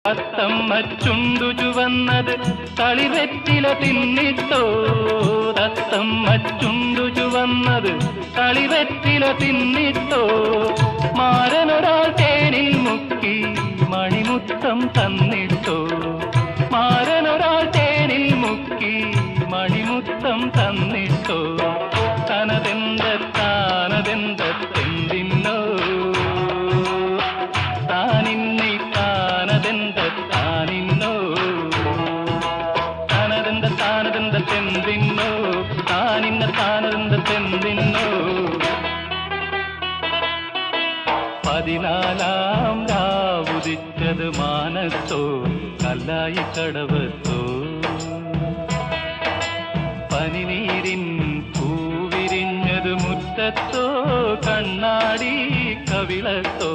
തത്തമ്മ ചുണ്ടു ചുവന്നത് കളിവെറ്റില തിന്നിട്ടോ. തത്തമ്മ ചുണ്ടു ചുവന്നത് കളിവെറ്റില തിന്നിട്ടോ. മാരനൊരാൾ തേനിൽ മുക്കി മണിമുത്തം തന്നിട്ടോ. മാരനൊരാൾ തേനിൽ മുക്കി മണിമുത്തം തന്നിട്ടോ. തനതെന്ത താനതെന്തെന്തിന്നോ താനിന്നെ താനതെന്ത താനിന്നോ. താനതെന്ത താനതെന്തെന്തിന്നോ താനിന്ന താനതെന്തെന്തിന്നോ. 14-ാം രാവുദിച്ചത് മാനത്തോ കല്ലായി കടവത്തോ. പനിനീരിൻ പൂവിരിഞ്ഞത് മുറ്റത്തോ കണ്ണാടി കവിളത്തോ.